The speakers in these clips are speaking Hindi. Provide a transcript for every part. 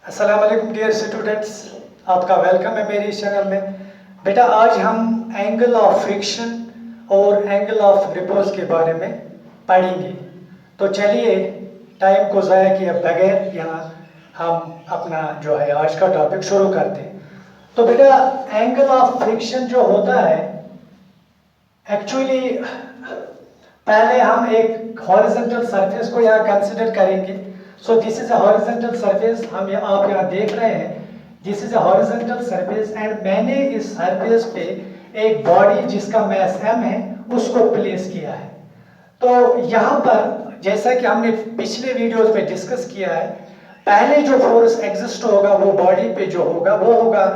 अस्सलाम वालेकुम डियर स्टूडेंट्स, आपका वेलकम है मेरे इस चैनल में। बेटा आज हम एंगल ऑफ फ्रिक्शन और एंगल ऑफ रिपोज के बारे में पढ़ेंगे। तो चलिए टाइम को ज़ाया किए बगैर यहाँ हम अपना जो है आज का टॉपिक शुरू करते हैं। तो बेटा एंगल ऑफ फ्रिक्शन जो होता है एक्चुअली पहले हम एक हॉरिजॉन्टल सरफेस को यहाँ कंसिडर करेंगे। सो this is a horizontal surface, आप यहाँ देख रहे हैं this is a horizontal surface and मैंने इस सरफेस पे एक बॉडी जिसका मास m है उसको प्लेस किया है। तो यहाँ पर जैसा कि हमने पिछले वीडियोस में डिस्कस किया है, पहले जो फोर्स एग्जिस्ट होगा वो बॉडी पे जो होगा वो होगा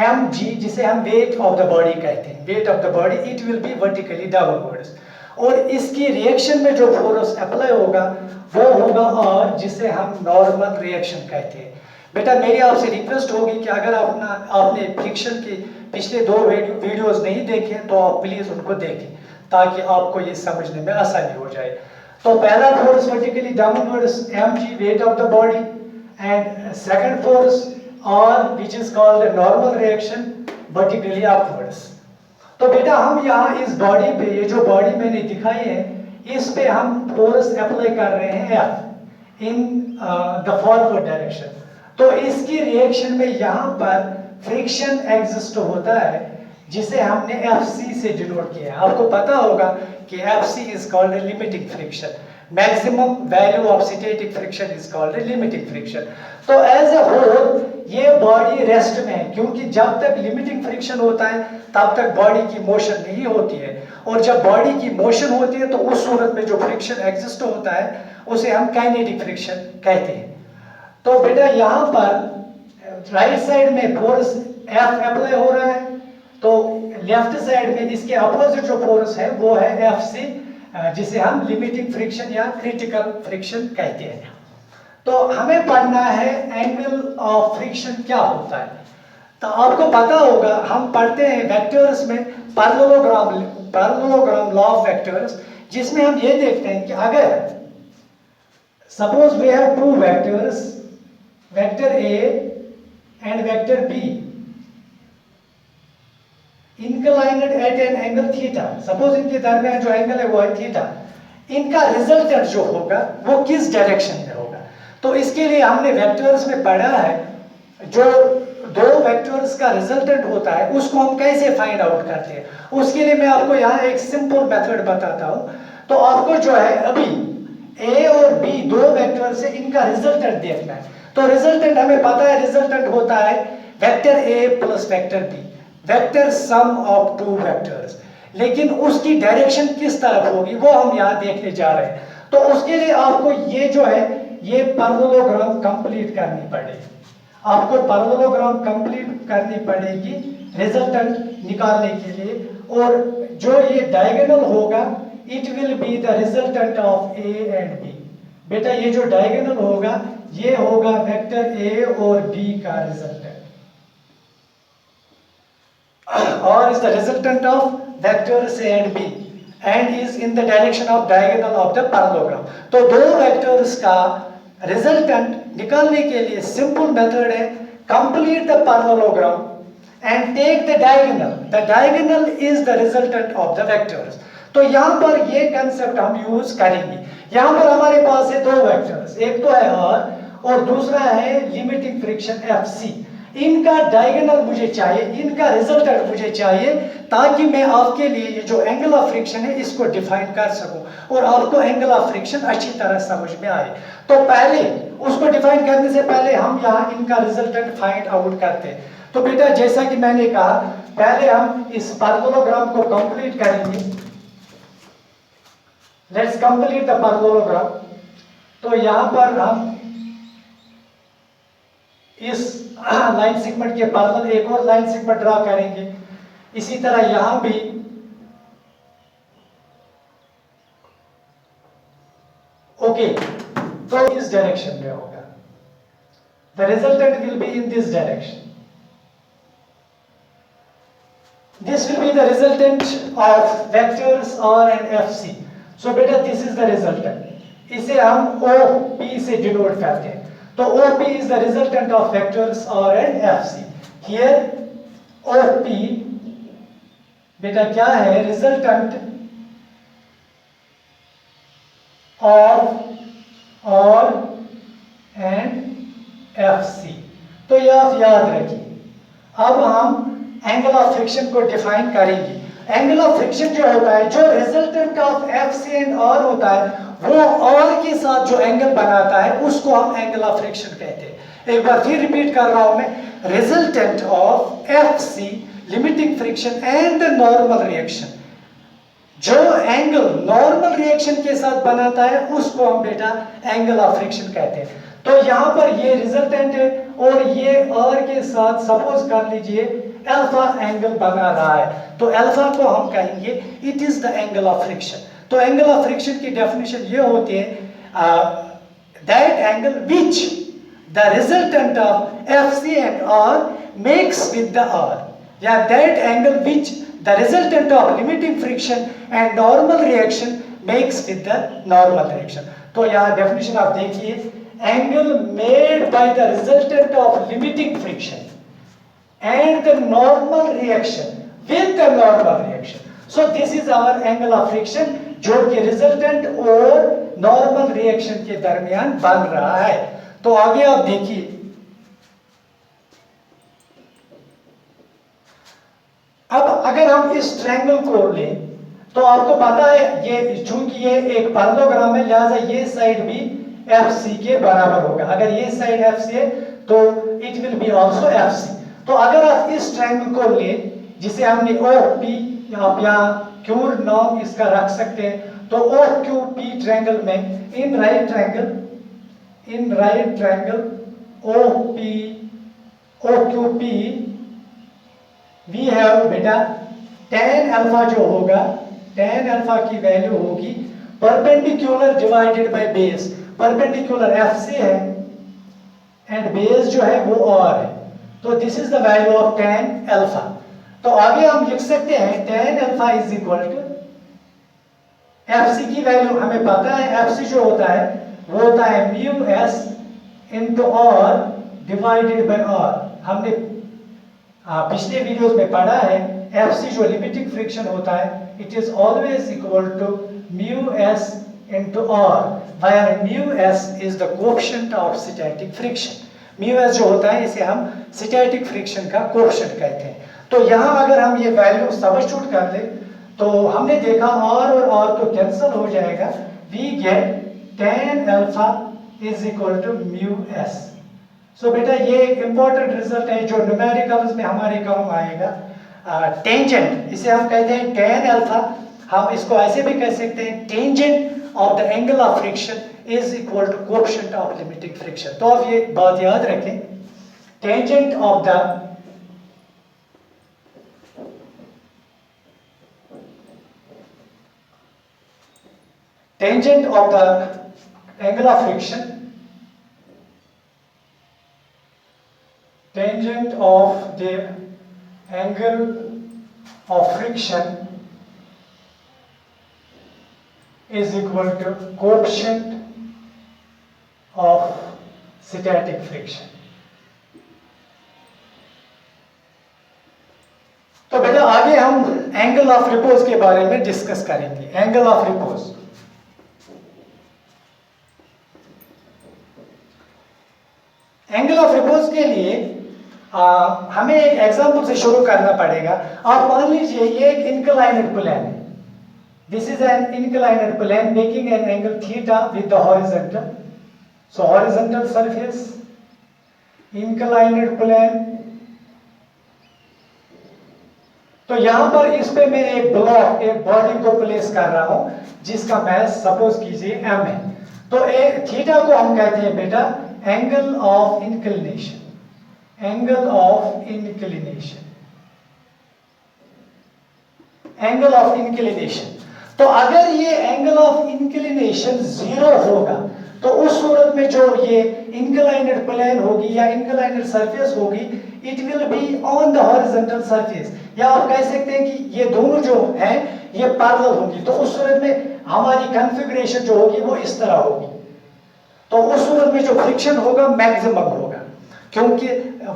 mg, जिसे हम वेट ऑफ द बॉडी कहते हैं। Wait of the body it will be vertically downwards, और इसकी रिएक्शन में जो फोर्स अप्लाई होगा वो होगा और जिसे हम नॉर्मल रिएक्शन कहते हैं। बेटा मेरी आपसे रिक्वेस्ट होगी कि अगर आपने फ्रिक्शन के पिछले दो वीडियोस नहीं देखे तो आप प्लीज उनको देखें ताकि आपको ये समझने में आसानी हो जाए। तो पहला force vertically downwards mg, weight of the body, and second force और which is called normal reaction vertically upwards. तो बेटा हम यहाँ इस बॉडी पे, ये जो बॉडी मैंने दिखाई है, इस पे हम फोर्स अप्लाई कर रहे हैं F in the forward direction. तो इसकी रिएक्शन में यहाँ पर फ्रिक्शन एग्जिस्ट होता है जिसे हमने FC से डिनोट किया है। आपको पता होगा कि FC is called limiting friction, maximum value of static friction is called limiting friction. तो एज ए होल ये बॉडी रेस्ट में है, क्योंकि जब तक लिमिटिंग फ्रिक्शन होता है तब तक बॉडी की मोशन नहीं होती है, और जब बॉडी की मोशन होती है तो उस सूरत में जो फ्रिक्शन एग्जिस्ट होता है उसे हम काइनेटिक फ्रिक्शन कहते हैं। तो बेटा यहाँ पर राइट साइड में फोर्स F अप्लाई हो रहा है, तो लेफ्ट साइड में इसके अपोजिट जो फोर्स है वो है FC, जिसे हम लिमिटिंग फ्रिक्शन या क्रिटिकल फ्रिक्शन कहते हैं। तो हमें पढ़ना है एंगल ऑफ फ्रिक्शन क्या होता है। तो आपको पता होगा हम पढ़ते हैं वेक्टर्स में पैरेललोग्राम लॉ ऑफ वेक्टर्स, जिसमें हम ये देखते हैं कि अगर suppose we have two vectors, vector A and vector B inclined at an angle theta, suppose इनके दरमियान जो एंगल है वो है थीटा, इनका रिजल्टेंट जो होगा वो किस डायरेक्शन में होगा। तो इसके लिए हमने वेक्टर्स में पढ़ा है जो दो वेक्टर्स का रिजल्टेंट होता है उसको हम कैसे फाइंड आउट करते हैं। उसके लिए मैं आपको यहाँ एक सिंपल मेथड बताता हूँ। तो आपको जो है अभी A और B दो वेक्टर से इनका रिजल्टेंट देखना है। तो रिजल्टेंट हमें पता है, रिजल्टेंट होता है vector A plus vector B, vector sum of two vectors, लेकिन उसकी डायरेक्शन किस तरफ होगी वो हम यहाँ देखने जा रहे हैं। तो उसके लिए आपको ये जो है ये पैरेललोग्राम कंप्लीट करनी पड़ेगी, आपको पैरेललोग्राम कंप्लीट करनी पड़ेगी रिजल्टेंट निकालने के लिए, और जो ये डायगोनल होगा it will be the resultant of A and B। बेटा ये जो डायगोनल होगा ये होगा वेक्टर A और B का रिजल्टेंट, और is the resultant of vectors A and B and is in the direction of diagonal of the parallelogram। तो दो वेक्टर्स का रिजल्टेंट निकालने के लिए सिंपल मेथड है complete the parallelogram and take the diagonal, the diagonal is the resultant of the vectors. तो यहाँ पर ये कंसेप्ट हम यूज करेंगे। यहाँ पर हमारे पास है दो वेक्टर्स, एक तो है R और दूसरा है लिमिटिंग फ्रिक्शन FC। इनका डायगोनल मुझे चाहिए, इनका रिजल्टेंट मुझे चाहिए, ताकि मैं आपके लिए ये जो एंगल ऑफ फ्रिक्शन है इसको डिफाइन कर सकूं और आपको एंगल ऑफ फ्रिक्शन अच्छी तरह समझ में आए। तो पहले उसको डिफाइन करने से पहले हम यहाँ इनका रिजल्टेंट फाइंड आउट करते हैं। तो बेटा जैसा कि मैंने कहा पहले हम इस पैरेललोग्राम को कंप्लीट करेंगे। Let's complete the parallelogram. तो यहाँ पर हम इस लाइन सेगमेंट के पैरेलल एक और लाइन सेगमेंट ड्रा करेंगे। इसी तरह यहां भी ओके, तो इस डायरेक्शन में होगा, the resultant will be in this direction, this will be the resultant of vectors R and FC। सो बेटा दिस इज द रिजल्टेंट, इसे हम OP से डिनोट करते हैं। तो OP is the resultant of vectors R and FC. Here OP बेटा क्या है, resultant of R and FC. तो ये आप याद रखिए। अब हम एंगल ऑफ फ्रिक्शन को डिफाइन करेंगे। एंगल ऑफ फ्रिक्शन जो होता है, जो resultant of FC and R होता है, वो R के साथ जो एंगल बनाता है उसको हम एंगल ऑफ फ्रिक्शन कहते हैं। एक बार फिर रिपीट कर रहा हूं मैं, resultant of FC limiting friction and the normal reaction, जो एंगल नॉर्मल रिएक्शन के साथ बनाता है उसको हम बेटा एंगल ऑफ फ्रिक्शन कहते हैं। तो यहाँ पर ये रिजल्टेंट है और ये R के साथ सपोज कर लीजिए अल्फा एंगल बना रहा है, तो अल्फा को हम कहेंगे it is the angle of friction. तो एंगल ऑफ फ्रिक्शन की डेफिनेशन ये होती है, that angle which the resultant of FC and R makes with the R, या that angle which the resultant of limiting friction and normal reaction makes with the normal reaction. तो यहाँ definition आप देखिए, angle made by the resultant of limiting friction and the normal reaction with the normal reaction. So this is our angle of friction जो कि resultant और normal reaction के दरमियान बन रहा है। तो आगे आप देखिए, अब अगर हम इस ट्रायंगल को लें तो आपको पता है ये चूंकि ये एक पैरेललोग्राम है, लिहाजा ये साइड भी FC के बराबर होगा। अगर ये साइड FC है तो it will be also FC। तो अगर आप इस ट्रायंगल को लें जिसे हमने OP, आप यहाँ क्यूर नाम इसका रख सकते हैं, तो OQP ट्रायंगल में in right triangle OQP we have बेटा tan अल्फा जो होगा, tan अल्फा की वैल्यू होगी perpendicular divided by base. Perpendicular FC है एंड बेस जो है वो R है, तो this is the value of tan alpha. तो आगे हम लिख सकते हैं tan alpha is equal to FC की वैल्यू हमें पता है, FC जो होता है वो होता है mu S into R divided by R। हमने पिछले वीडियोस में पढ़ा है FC जो लिमिटिंग फ्रिक्शन होता है it is always equal to mu S into R, where mu S is the coefficient of static friction. Mu S जो होता है इसे हम स्टैटिक फ्रिक्शन का कोएफिशिएंट कहते हैं। तो यहाँ अगर हम ये वैल्यू सब्स्टिट्यूट कर ले तो हमने देखा R और R तो कैंसिल हो जाएगा, we get tan alpha is equal to mu S। So बेटा ये एक इंपॉर्टेंट रिजल्ट है जो न्यूमेरिकल्स में हमारे काम आएगा। टेंजेंट इसे हम कहते हैं tan अल्फा, हम इसको ऐसे भी कह सकते हैं tangent of the angle of friction is equal to coefficient of limiting friction. तो आप ये बात याद रखें, tangent of the angle of friction, tangent of the angle of friction is equal to coefficient of static friction। तो बेटा आगे हम एंगल ऑफ रिपोज के बारे में डिस्कस करेंगे। Angle of repose, angle of repose के लिए हमें एक एग्जांपल से शुरू करना पड़ेगा। आप मान लीजिए ये एक इंक्लाइंड प्लेन है, this is an inclined plane making an angle theta with the horizontal. So horizontal surface, inclined plane. तो यहां पर इस पे मैं एक ब्लॉक, एक बॉडी को प्लेस कर रहा हूं जिसका मास सपोज कीजिए m है। तो थीटा को हम कहते हैं बेटा angle of inclination, angle of inclination, angle of inclination. तो अगर ये एंगल ऑफ इंक्लिनेशन 0 होगा तो उस सूरत में जो ये इंक्लाइंड प्लेन होगी या इंक्लाइंड सरफेस होगी it will be on the horizontal surface, या आप कह सकते हैं कि ये दोनों जो हैं ये पैरेलल होंगी। तो उस सूरत में हमारी कॉन्फ़िगरेशन जो होगी वो इस तरह होगी। तो उस सूरत में जो फ्रिक्शन होगा मैक्सिमम होगा, क्योंकि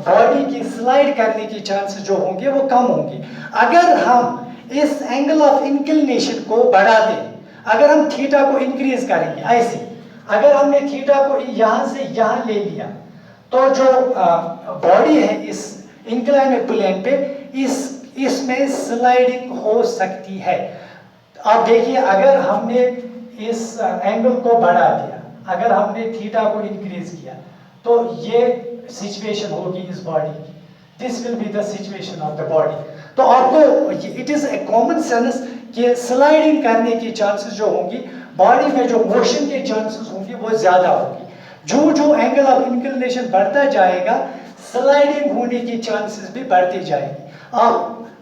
बॉडी की स्लाइड करने की चांसेस जो होंगे वो कम होंगे। अगर हम इस एंगल ऑफ इंक्लिनेशन को बढ़ाते हैं, अगर हम थीटा को इंक्रीज करेंगे ऐसे, अगर हमने थीटा को यहां से यहां ले लिया, तो जो बॉडी है इस इंक्लाइनेड प्लेन पे इसमें स्लाइडिंग हो सकती है। आप देखिए, अगर हमने इस एंगल को बढ़ा दिया, अगर हमने थीटा को इंक्रीज किया, तो ये सिचुएशन होगी इस बॉडी की, this will be the situation of the body. तो आपको it is a common sense कि स्लाइडिंग करने की चांसेस जो होंगी, बॉडी में जो मोशन के चांसेस होंगी वो ज्यादा होगी। जो जो एंगल ऑफ इंक्लिनेशन बढ़ता जाएगा, स्लाइडिंग होने की चांसेस भी बढ़ती जाएगी।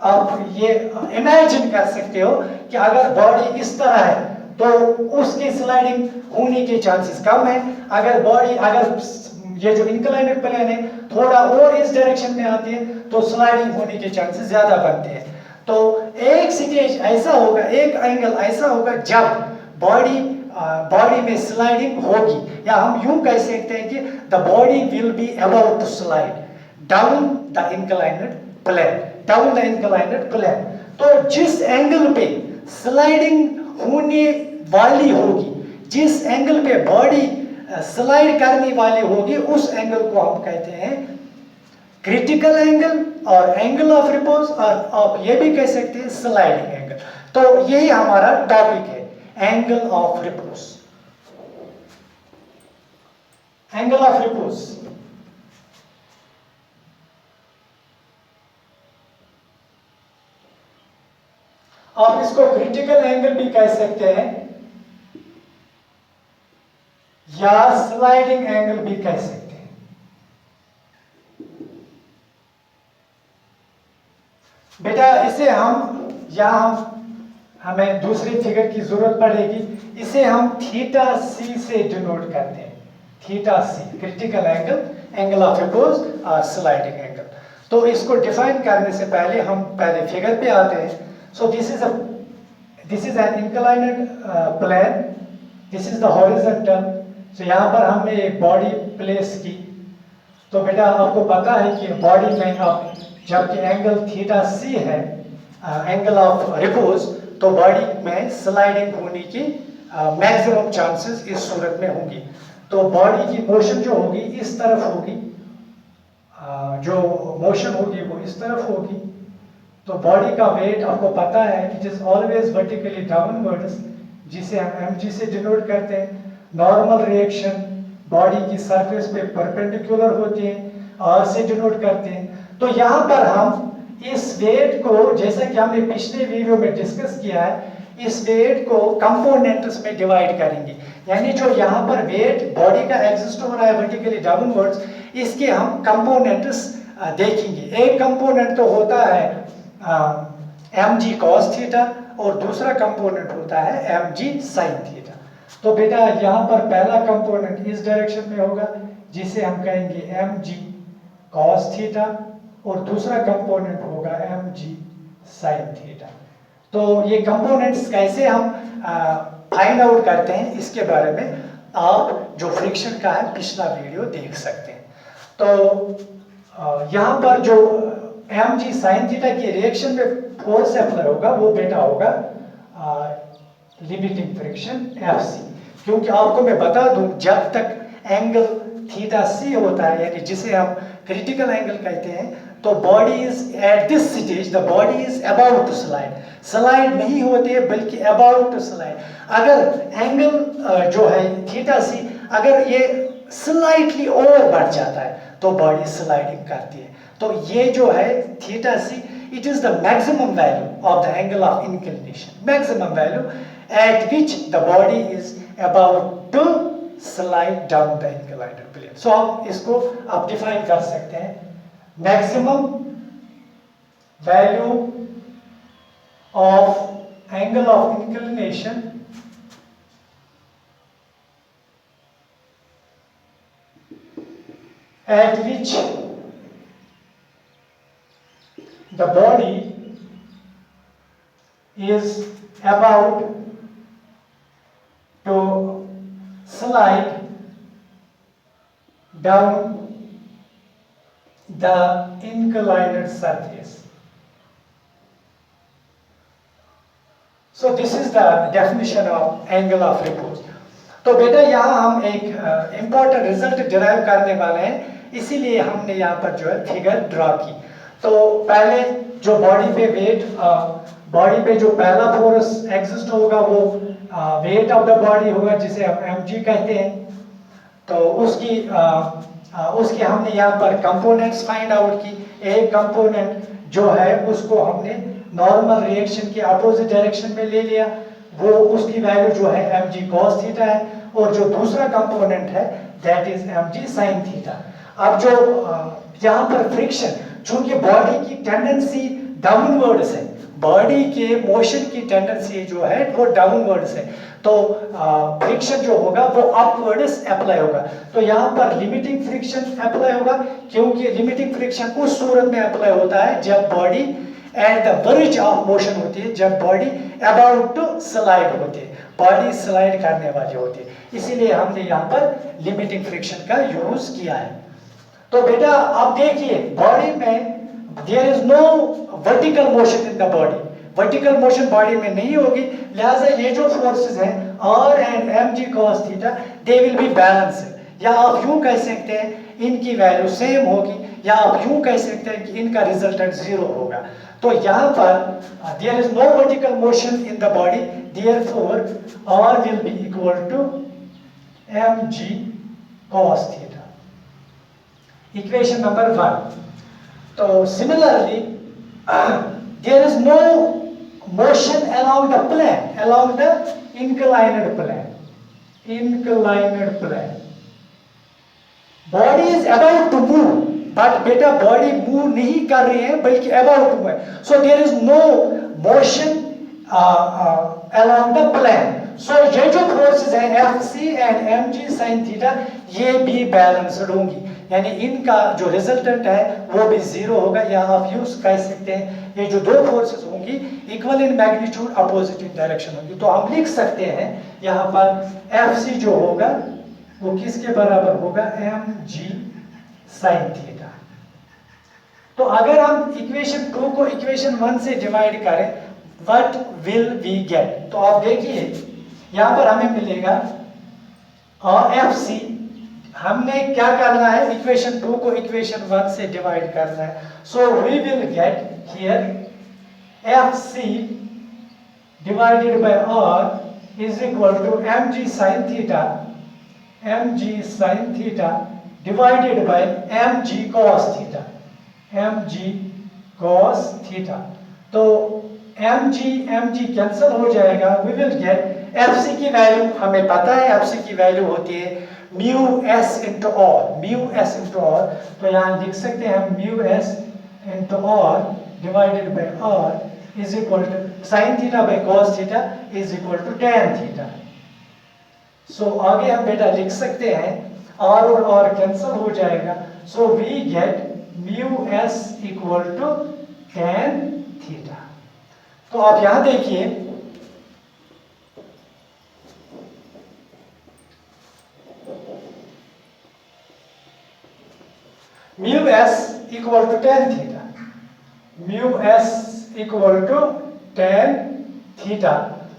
आप ये इमेजिन कर सकते हो कि अगर बॉडी इस तरह है तो उसकी स्लाइडिंग होने के चांसेस कम है। अगर ये जो इंक्लाइनेड प्लेन है थोड़ा और इस डायरेक्शन में आती है तो स्लाइडिंग होने के चांसेस ज्यादा बनते हैं। तो एक स्टेज ऐसा होगा, एक एंगल ऐसा होगा जब बॉडी में स्लाइडिंग होगी, या हम यूं कह सकते हैं कि the body will be about to slide down the inclined plane, down the inclined plane. तो जिस एंगल पे स्लाइडिंग होने वाली होगी, जिस एंगल पे बॉडी स्लाइड करने वाली होगी, उस एंगल को हम कहते हैं क्रिटिकल एंगल और एंगल ऑफ रिपोज, और आप ये भी कह सकते हैं स्लाइडिंग एंगल। तो यही हमारा टॉपिक है, angle of repose. Angle of repose आप इसको क्रिटिकल एंगल भी कह सकते हैं या स्लाइडिंग एंगल भी कह सकते हैं। बेटा इसे हमें दूसरी फिगर की जरूरत पड़ेगी। इसे हम थीटा सी से डिनोट करते हैं, theta C, critical angle, angle of repose और स्लाइडिंग एंगल। तो इसको डिफाइन करने से पहले हम पहले फिगर पे आते हैं। So this is an inclined plane. This is the horizontal. So यहाँ पर हमने एक बॉडी प्लेस की। तो बेटा आपको पता है कि बॉडी में अब जबकि एंगल थीटा सी है, एंगल ऑफ रिपोज, तो बॉडी में स्लाइडिंग होने की मैक्सिमम चांसेस इस सूरत में होंगी। तो बॉडी की मोशन जो होगी इस तरफ होगी, जो मोशन होगी वो इस तरफ होगी। तो बॉडी का वेट आपको पता है it is always vertically downwards, जिसे हम mg से डिनोट करते हैं। नॉर्मल रिएक्शन बॉडी की सरफेस पे परपेंडिकुलर होती है, r से डिनोट करते हैं। तो यहाँ पर हम इस वेट को, जैसा कि हमने पिछले वीडियो में डिस्कस किया है, इस वेट को कंपोनेंट्स में डिवाइड करेंगे। यानी जो यहाँ पर वेट बॉडी का एग्जिस्ट हो रहा है वर्टिकली डाउनवर्ड्स, इसके हम कंपोनेंट्स देखेंगे। एक कंपोनेंट तो होता है mg cos थीटा और दूसरा कंपोनेंट होता है mg sin थीटा। तो बेटा यहाँ पर पहला कंपोनेंट इस डायरेक्शन में होगा जिसे हम कहेंगे mg cos थीटा, और दूसरा कंपोनेंट होगा mg sin थीटा। तो ये कंपोनेंट्स कैसे हम फाइंड आउट करते हैं, इसके बारे में आप जो फ्रिक्शन का है पिछला वीडियो देख सकते हैं। तो यहाँ पर जो mg sin थीटा की रिएक्शन में फोर्स अप्लाई होगा वो बेटा होगा लिमिटिंग फ्रिक्शन Fc। क्योंकि आपको मैं बता दूं, जब तक एंगल थीटा सी होता है, यानी जिसे हम क्रिटिकल एंगल कहते हैं, तो body is at this stage, the body is about to slide, slide नहीं होती है बल्कि अबाउट टू स्लाइड। अगर एंगल जो है थीटा सी, अगर ये स्लाइटली और बढ़ जाता है तो बॉडी स्लाइडिंग करती है। तो ये जो है theta C, it is the maximum value of the angle of inclination, maximum value at which the body is about to slide down the inclined plane. So हम इसको आप डिफाइन कर सकते हैं, maximum value of angle of inclination at which the body is about to slide down the inclined surface. So this is the definition of angle of repose. तो बेटा यहाँ हम एक इम्पोर्टेंट रिजल्ट डिराइव करने वाले हैं, इसीलिए हमने यहाँ पर जो है फिगर ड्रॉ की। तो पहले जो बॉडी पे वेट, बॉडी पे जो पहला फोर्स एग्जिस्ट होगा वो वेट ऑफ द बॉडी होगा, जिसे हम mg कहते हैं। तो उसकी हमने यहाँ पर कंपोनेंट्स फाइंड आउट की। एक कंपोनेंट जो है उसको हमने नॉर्मल रिएक्शन के अपोजिट डायरेक्शन में ले लिया, वो उसकी वैल्यू जो है mg cos थीटा है, और जो दूसरा कंपोनेंट है that is mg sin theta. अब जो यहाँ पर फ्रिक्शन, चूंकि बॉडी की टेंडेंसी डाउनवर्ड्स है, बॉडी के मोशन की टेंडेंसी जो है वो डाउनवर्ड्स है, तो फ्रिक्शन जो होगा वो अपवर्ड्स अप्लाई होगा। तो यहाँ पर लिमिटिंग फ्रिक्शन अप्लाई होगा, क्योंकि लिमिटिंग फ्रिक्शन उस सूरत में अप्लाई होता है जब body at the verge of motion होती है, जब बॉडी अबाउट टू स्लाइड होती है, बॉडी स्लाइड करने वाली होती है, इसीलिए हमने यहाँ पर लिमिटिंग फ्रिक्शन का यूज किया है। तो बेटा अब देखिए, बॉडी में there is no vertical motion in the body, vertical motion body में नहीं होगी, लिहाजा ये जो फोर्सेस हैं R and mg cos theta they will be balanced. या आप यूं कह सकते हैं इनकी वैल्यू सेम होगी, या आप यूं कह सकते हैं कि इनका रिजल्टेंट जीरो होगा। तो यहाँ पर there is no vertical motion in the body, therefore R will be equal to mg cos theta. Equation number 1। तो similarly there is no motion along the plane, along the inclined plane, inclined plane. Body is about to move, but बेटा body move नहीं कर रही है बल्कि about to move. So there is no motion along the plane. So ये जो forces हैं Fc and mg sin theta ये भी बैलेंस्ड होंगी, यानी इनका जो रिजल्टेंट है वो भी जीरो होगा, या आप यूज कह सकते हैं ये जो दो फोर्सेस होंगी equal in magnitude opposite in direction होंगी। तो हम लिख सकते हैं यहाँ पर Fc जो होगा वो किसके बराबर होगा, mg sin थीटा। तो अगर हम इक्वेशन 2 को इक्वेशन 1 से डिवाइड करें, व्हाट विल वी गेट? तो आप देखिए यहाँ पर हमें मिलेगा Fc, हमने क्या करना है, इक्वेशन 2 को इक्वेशन 1 से डिवाइड करना है। So we will get here Fc divided by R is equal to mg sin theta, mg sin theta divided by mg cos theta, mg cos theta। तो mg कैंसिल हो जाएगा, we will get Fc की वैल्यू हमें पता है, Fc की वैल्यू होती है mu s into r, mu s into r। तो यहाँ लिख सकते हैं हम mu s into r divided by r is equal to sin theta by cos theta is equal to tan theta। so आगे हम बेटा लिख सकते हैं r और r कैंसिल हो जाएगा, so we get mu s equal to tan theta। तो आप यहाँ देखिए mu s equal to tan theta, mu s equal to tan theta।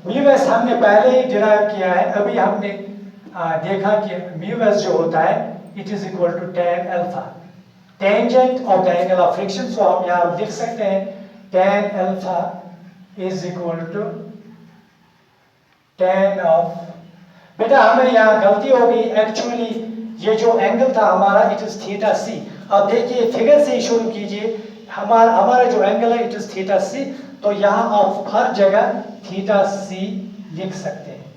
mu s हमने पहले ही डिराइव किया है, अभी हमने देखा कि mu s जो होता है it is equal to tan alpha, tangent of the angle of friction। so हम यहाँ लिख सकते हैं tan alpha is equal to tan of, बेटा हमें यहाँ गलती हो गई, एक्चुअली ये जो एंगल था हमारा इट इज थीटा सी। अब देखिए फिगर से ही शुरू कीजिए, हमारा जो एंगल है इट इज थीटा सी, तो यहाँ आप हर जगह थीटा सी लिख सकते हैं।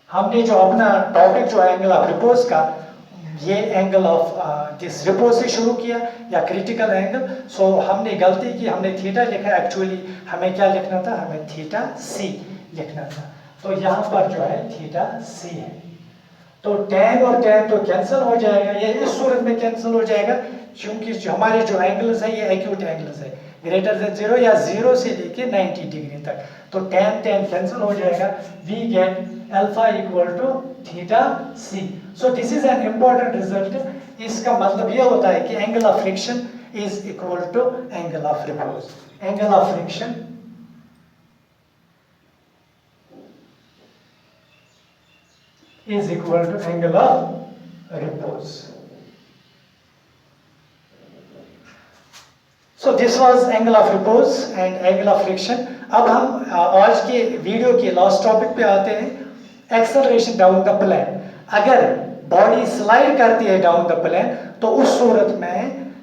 हमने जो अपना टॉपिक जो एंगल ऑफ रिपोज का, ये एंगल ऑफ दिस रिपोज से शुरू किया या क्रिटिकल एंगल। सो हमने गलती की, हमने थीटा लिखा, एक्चुअली हमें क्या लिखना था, हमें थीटा सी लिखना था। तो यहाँ पर जो है थीटा सी है, तो tan और tan तो कैंसिल हो जाएगा, ये इस सूरत में कैंसिल हो जाएगा क्योंकि जो हमारे जो एंगल्स है ये एक्यूट एंगल्स है, ग्रेटर देन 0 या 0 से लेके 90 डिग्री तक। तो tan कैंसिल हो जाएगा, we get alpha equal to theta C. So this is an important result. इसका मतलब ये होता है कि angle of friction is equal to angle of repose. Angle of friction is equal to angle of repose. So this was angle of repose and angle of friction. अब हम आज के वीडियो के लास्ट टॉपिक पे आते हैं, एक्सेलरेशन डाउन द प्लेन। अगर बॉडी स्लाइड करती है डाउन द प्लेन तो उस सूरत में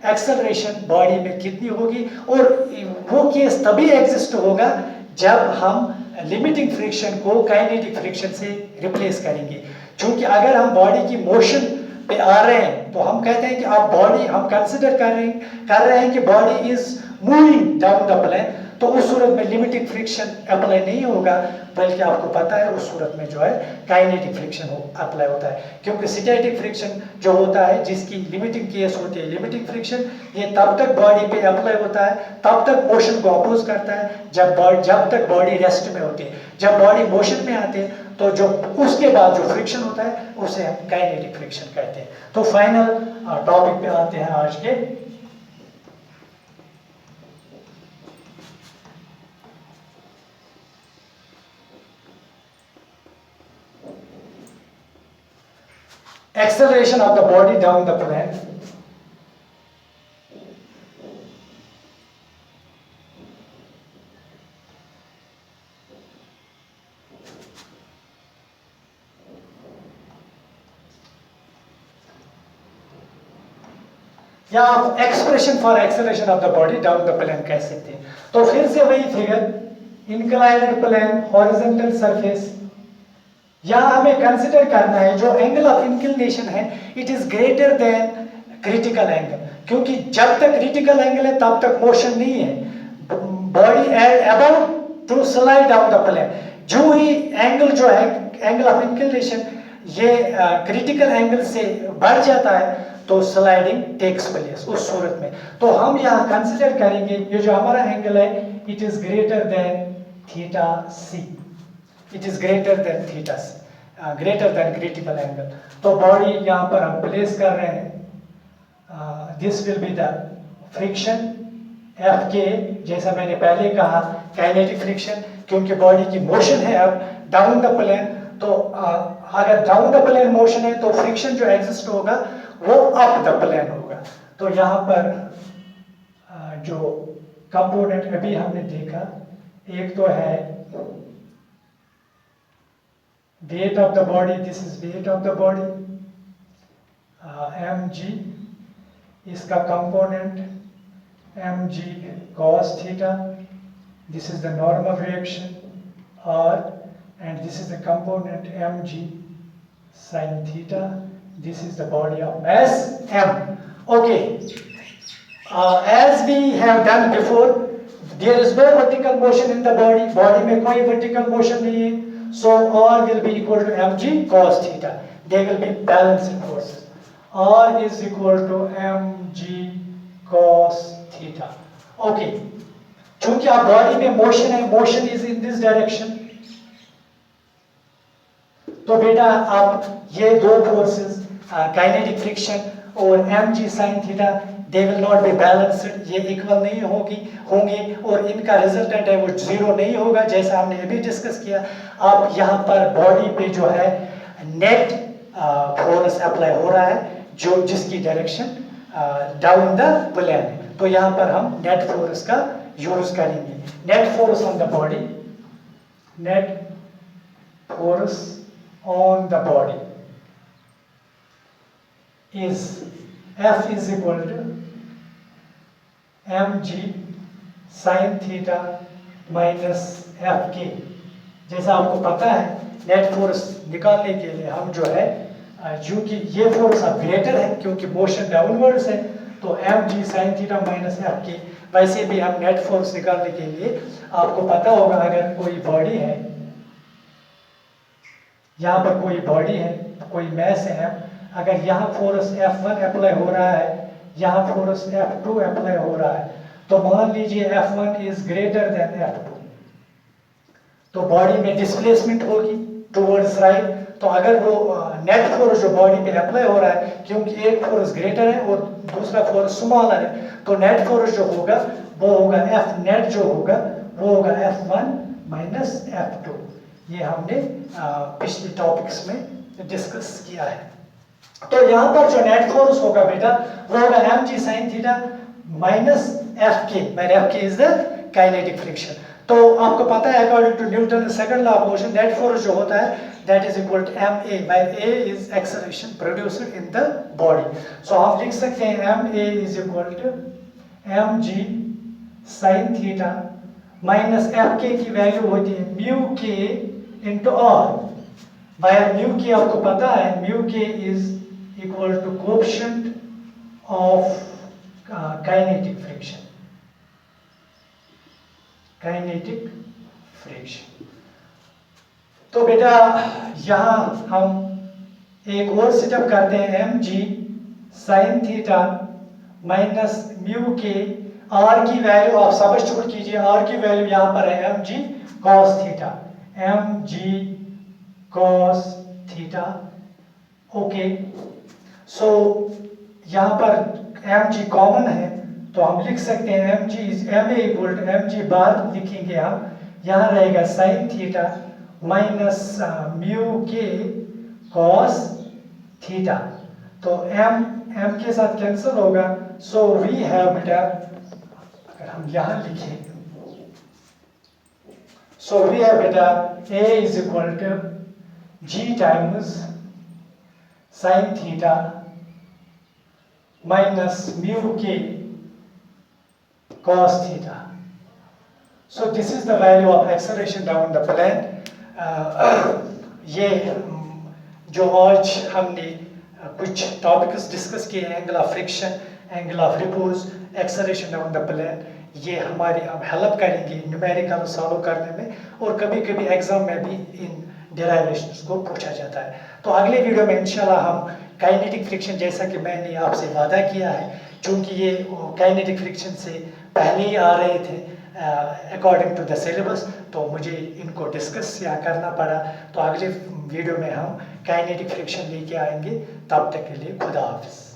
एक्सेलरेशन बॉडी में कितनी होगी, और वो केस तभी एग्जिस्ट होगा जब हम लिमिटिंग फ्रिक्शन को काइनेटिक फ्रिक्शन से रिप्लेस करेंगे। क्योंकि अगर हम बॉडी की मोशन पे आ रहे हैं तो हम कहते हैं कि आप बॉडी, हम कंसिडर कर रहे हैं कि body is moving down the plane, तो उस सूरत में लिमिटिंग फ्रिक्शन अप्लाई नहीं होगा, बल्कि आपको पता है उस सूरत में जो है काइनेटिक फ्रिक्शन अप्लाई होता है। क्योंकि स्टैटिक फ्रिक्शन जो होता है, जिसकी लिमिटिंग केस होती है लिमिटिंग फ्रिक्शन, ये तब तक बॉडी पे अप्लाई होता है, तब तक मोशन को अपोज करता है जब तक बॉडी रेस्ट में होती है। जब बॉडी मोशन में आती है तो जो उसके बाद जो फ्रिक्शन होता है उसे हम काइनेटिक फ्रिक्शन कहते हैं। तो फाइनल टॉपिक पे आते हैं आज के। Acceleration of the body down the plane. या आप expression for acceleration of the body down the plane कह सकते हैं। तो फिर से वही figure, inclined plane, horizontal surface, यहां हमें कंसिडर करना है जो एंगल ऑफ इंक्लिनेशन है it is greater than critical angle, क्योंकि जब तक क्रिटिकल एंगल है तब तक मोशन नहीं है। Body about to slide down the plane, जो ही एंगल जो है एंगल ऑफ इंक्लिनेशन ये क्रिटिकल एंगल से बढ़ जाता है तो स्लाइडिंग टेक्स प्लेस उस सूरत में। तो हम यहाँ कंसिडर करेंगे ये जो हमारा एंगल है it is greater than theta C, it is greater than theta C, greater than critical angle. तो बॉडी यहाँ पर हम प्लेस कर रहे हैं, this will be the friction F K, जैसा मैंने पहले कहा काइनेटिक फ्रिक्शन, क्योंकि बॉडी की मोशन है अब डाउन द प्लेन। तो अगर डाउन द प्लेन मोशन है तो फ्रिक्शन जो एग्जिस्ट होगा वो अप द प्लेन होगा। तो यहाँ पर जो कंपोनेंट अभी हमने देखा, एक तो है weight of the body, this is weight of the body, mg, इसका component mg cos theta, this is the normal reaction r, and this is the component mg sin theta, this is the body of mass m. Okay, as we have done before, there is no vertical motion in the body में कोई vertical motion नहीं है, so r will be equal to mg cos theta, they will be balancing forces, r is equal to mg cos theta. Okay, चूंकि आप बॉडी में मोशन है, motion is in this direction, तो बेटा आप ये दो फोर्सेस काइनेटिक फ्रिक्शन और mg sin theta they will not be balanced, ये इक्वल नहीं होंगे और इनका रिजल्टेंट है वो जीरो नहीं होगा, जैसा हमने अभी डिस्कस किया। आप यहाँ पर बॉडी पे जो है नेट फोर्स अप्लाई हो रहा है जो जिसकी डायरेक्शन डाउन द प्लेन है, तो यहाँ पर हम नेट फोर्स का यूज करेंगे। Net force on the body, net force on the body is F is equal to mg sin theta minus Fk। जैसा आपको पता है नेट फोर्स निकालने के लिए हम जो है क्योंकि ये फोर्स अब ग्रेटर है क्योंकि मोशन डाउनवर्ड्स है, तो mg sin theta minus Fk। वैसे भी हम नेट फोर्स निकालने के लिए आपको पता होगा अगर कोई बॉडी है, यहाँ पर कोई बॉडी है, कोई मैस है, अगर यहाँ फोर्स F1 अप्लाई हो रहा है, यहाँ फोर्स F2 अप्लाई हो रहा है, तो मान लीजिए F1 is greater then F2, तो बॉडी में डिस्प्लेसमेंट होगी टुवर्ड्स राइट। तो अगर वो नेट फोर्स जो बॉडी पे अप्लाई हो रहा है, क्योंकि एक फोर्स ग्रेटर है और दूसरा फोर्स स्मॉलर है, तो नेट फोर्स जो होगा वो होगा F नेट जो होगा वो होगा F1 माइनस F2। ये हमने पिछले टॉपिक्स में डिस्कस किया है। तो यहाँ पर जो नेट फोर्स होगा बेटा वो होगा mg sin theta minus Fk, where Fk is the kinetic friction. तो आपको पता है according to Newton second law of motion net force जो होता है that is equal to ma, where a is acceleration produced in the body। So हम लिख सकते हैं ma is equal to mg sin theta minus Fk की वैल्यू होती है mu k into r, where mu k आपको पता है mu k is equal to coefficient of kinetic friction, kinetic friction. तो बेटा यहाँ हम एक और सेटअप करते हैं mg sin theta minus mu K, r की वैल्यू आप सब्स्टिट्यूट कीजिए, r की वैल्यू यहाँ पर है mg cos theta, mg cos theta. Okay, so यहाँ पर mg कॉमन है तो हम लिख सकते हैं mg is ma equal to mg बार लिखेंगे हम, यहाँ रहेगा sin theta minus mu K cos theta. तो m के साथ कैंसिल होगा, सो वी हैव बेटा अगर हम यहाँ लिखें सो वी हैव बेटा a is equal to g times sin theta minus mu K cos theta। So this is the value of acceleration down the plane। ये जो आज हमने कुछ टॉपिक्स डिस्कस किए, angle of friction, angle of repose, acceleration down the plane, ये हमारी अब हेल्प करेंगे न्यूमेरिकल सॉल्व करने में, और कभी कभी एग्जाम में भी इन डेरिवेशंस को पूछा जाता है। तो अगले वीडियो में इंशाल्लाह हम काइनेटिक फ्रिक्शन, जैसा कि मैंने आपसे वादा किया है, चूँकि ये काइनेटिक फ्रिक्शन से पहले ही आ रहे थे अकॉर्डिंग टू द सिलेबस, तो मुझे इनको डिस्कस या करना पड़ा। तो अगले वीडियो में हम काइनेटिक फ्रिक्शन लेके आएंगे। तब तक के लिए खुदा हाफिज़।